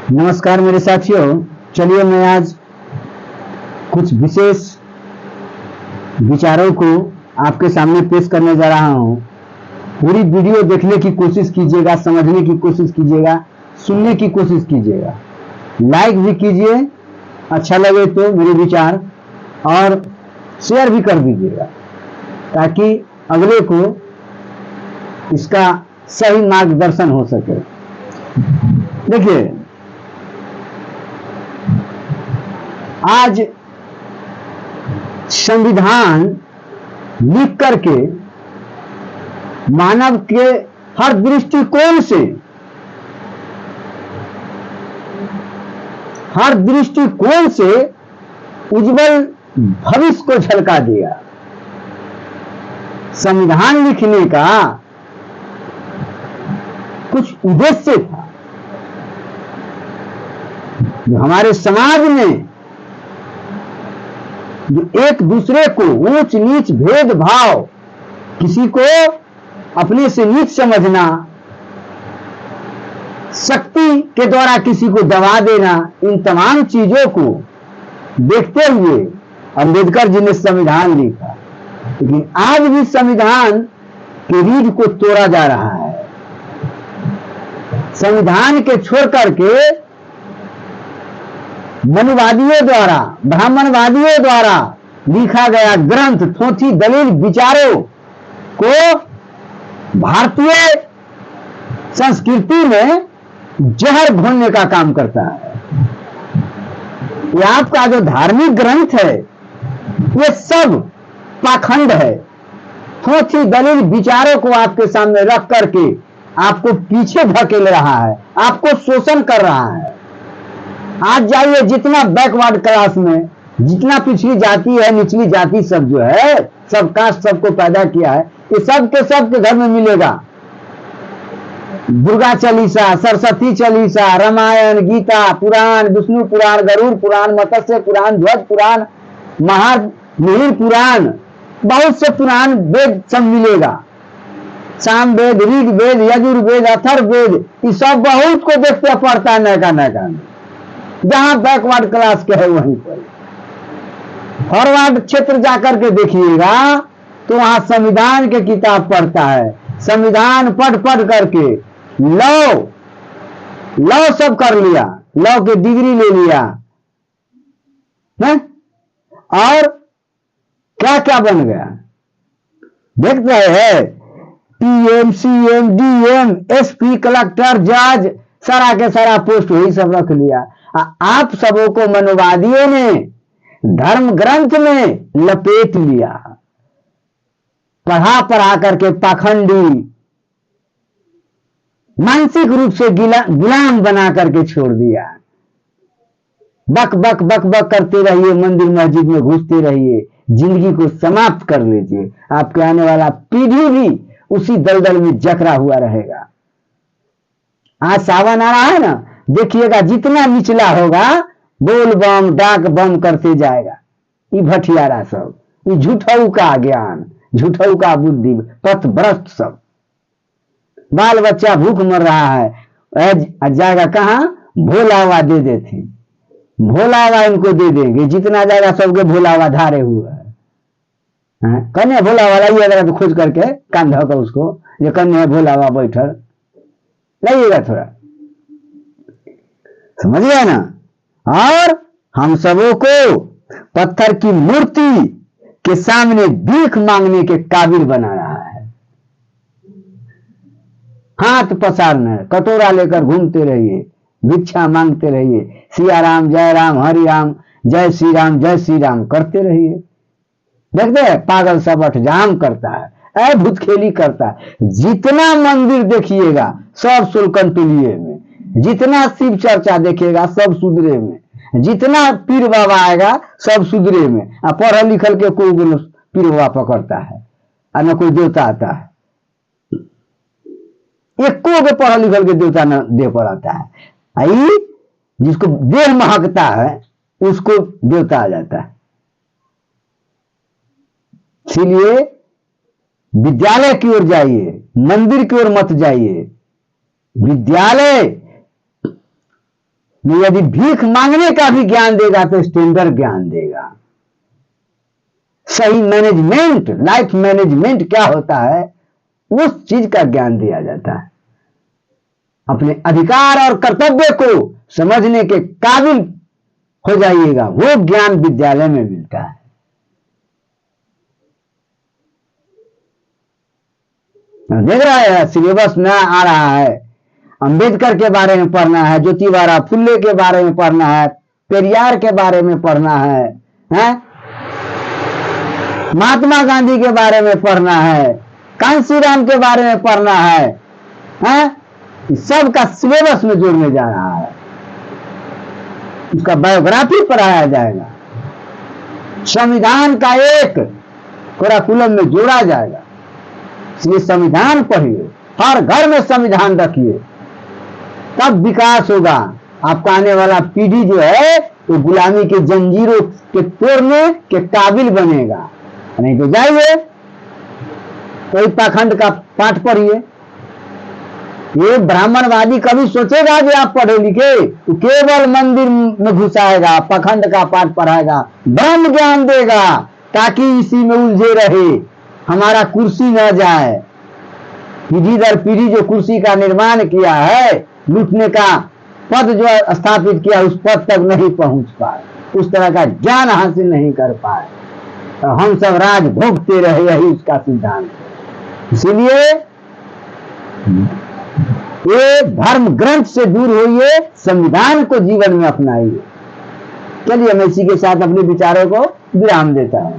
नमस्कार मेरे साथियों। चलिए मैं आज कुछ विशेष विचारों को आपके सामने पेश करने जा रहा हूं। पूरी वीडियो देखने की कोशिश कीजिएगा, समझने की कोशिश कीजिएगा, सुनने की कोशिश कीजिएगा, लाइक भी कीजिए अच्छा लगे तो मेरे विचार, और शेयर भी कर दीजिएगा ताकि अगले को इसका सही मार्गदर्शन हो सके। देखिए, आज संविधान लिख करके मानव के हर दृष्टिकोण से उज्जवल भविष्य को झलका दिया। संविधान लिखने का कुछ उद्देश्य था जो हमारे समाज में जो एक दूसरे को ऊंच नीच भेदभाव, किसी को अपने से नीच समझना, शक्ति के द्वारा किसी को दबा देना, इन तमाम चीजों को देखते हुए अंबेडकर जी ने संविधान लिखा। लेकिन आज भी संविधान के रीढ़ को तोड़ा जा रहा है। संविधान के छोड़ करके मनुवादियों द्वारा, ब्राह्मणवादियों द्वारा लिखा गया ग्रंथ थोथी दलील विचारों को भारतीय संस्कृति में जहर घोलने का काम करता है। ये आपका जो धार्मिक ग्रंथ है ये सब पाखंड है। थोथी दलील विचारों को आपके सामने रख करके आपको पीछे धकेल रहा है, आपको शोषण कर रहा है। आज जाइए, जितना बैकवर्ड क्लास में जितना पिछड़ी जाति है, निचली जाति सब जो है, सब कास्ट सबको पैदा किया है, ये सब के घर में मिलेगा। दुर्गा चालीसा, सरस्वती चालीसा, रामायण, गीता, पुराण, विष्णु पुराण, गरुड़ पुराण, मत्स्य पुराण, ध्वज पुराण, महावीर पुराण, बहुत से पुराण वेद सब मिलेगा। साम वेद, ऋग वेद, यजुर्वेद, अथर्ववेद, ये सब बहुत को देखते पड़ता है नैका में। जहां बैकवर्ड क्लास के है वहीं पर। फॉरवर्ड क्षेत्र जाकर के देखिएगा तो वहां संविधान के किताब पढ़ता है। संविधान पढ़ करके लॉ सब कर लिया, लॉ के डिग्री ले लिया है? और क्या क्या बन गया देख रहे हैं। PM, CM, DM, SP, collector, जज, सारा के सारा पोस्ट वही सब रख लिया। आप सबों को मनुवादियों ने धर्म ग्रंथ में लपेट लिया, पढ़ा करके पाखंडी, मानसिक रूप से गुलाम बना करके छोड़ दिया। बक बक बक बक करते रहिए, मंदिर मस्जिद में घुसते रहिए, जिंदगी को समाप्त कर लीजिए। आपके आने वाला पीढ़ी भी उसी दलदल में जकड़ा हुआ रहेगा। आज सावन आ रहा है ना, देखिएगा जितना निचला होगा बोल बम डाक बम करते जाएगा। ये भटियारा सब, ये झूठऊ का ज्ञान, झूठऊ का बुद्धि, पथभ्रष्ट सब। बाल बच्चा भूख मर रहा है, जाएगा कहां? भोलावा दे देते, भोलावा इनको दे देंगे। जितना जाएगा सबके भोलावा धारे हुआ है। कन्या भोलावा लाइएगा तो खोज करके कान धोकर उसको, जो कन्या भोलावा बैठल लाइएगा, थोड़ा समझ गया ना। और हम सबों को पत्थर की मूर्ति के सामने भीख मांगने के काबिल बना रहा है। हाथ पसारना, कटोरा लेकर घूमते रहिए, भिक्षा मांगते रहिए, सिया राम, जय राम, हरि राम, जय श्री राम करते रहिए। देखते हैं पागल सब अठजाम करता है, भूतखेली करता है। जितना मंदिर देखिएगा सब सुलकनटुलिये में, जितना शिव चर्चा देखिएगा सब सुधरे में, जितना पीर बाबा आएगा सब सुधरे में। पढ़ल लिखल के कोई पीर बाबा पकड़ता है और न कोई देवता आता है। एको के पढ़ल लिखल के देवता न दे पर आता है। जिसको देह महकता है उसको देवता आ जाता है। इसलिए विद्यालय की ओर जाइए, मंदिर की ओर मत जाइए। विद्यालय मैं यदि भीख मांगने का भी ज्ञान देगा तो स्टैंडर्ड ज्ञान देगा। सही मैनेजमेंट, लाइफ मैनेजमेंट क्या होता है उस चीज का ज्ञान दिया जाता है। अपने अधिकार और कर्तव्य को समझने के काबिल हो जाइएगा, वो ज्ञान विद्यालय में मिलता है। देख रहा है सिलेबस में आ रहा है, अंबेडकर के बारे में पढ़ना है, ज्योतिबा फुले के बारे में पढ़ना है, पेरियार के बारे में पढ़ना है, महात्मा गांधी के बारे में पढ़ना है, कांशीराम के बारे में पढ़ना है, सब का सिलेबस में जोड़ने जा रहा है। उसका बायोग्राफी पढ़ाया जाएगा, संविधान का एक करिकुलम में जोड़ा जाएगा। इसलिए संविधान पढ़िए, हर घर में संविधान रखिए, तब विकास होगा। आपका आने वाला पीढ़ी जो है वो गुलामी के जंजीरों के तोड़ने के काबिल बनेगा। नहीं तो जाइए कोई पाखंड का पाठ पढ़िए। ये ब्राह्मणवादी कभी सोचेगा कि आप पढ़े लिखे, तो केवल मंदिर में घुसाएगा, पाखंड का पाठ पढ़ाएगा, ब्रह्म ज्ञान देगा ताकि इसी में उलझे रहे, हमारा कुर्सी न जाए। पीढ़ी दर पीढ़ी जो कुर्सी का निर्माण किया है, लूटने का पद जो स्थापित किया, उस पद तक नहीं पहुंच पाए, उस तरह का ज्ञान हासिल नहीं कर पाए, तो हम सब राज भोगते रहे, यही उसका सिद्धांत। इसीलिए ये धर्म ग्रंथ से दूर होइए, संविधान को जीवन में अपनाइए। चलिए मैं इसी के साथ अपने विचारों को विराम देता हूं।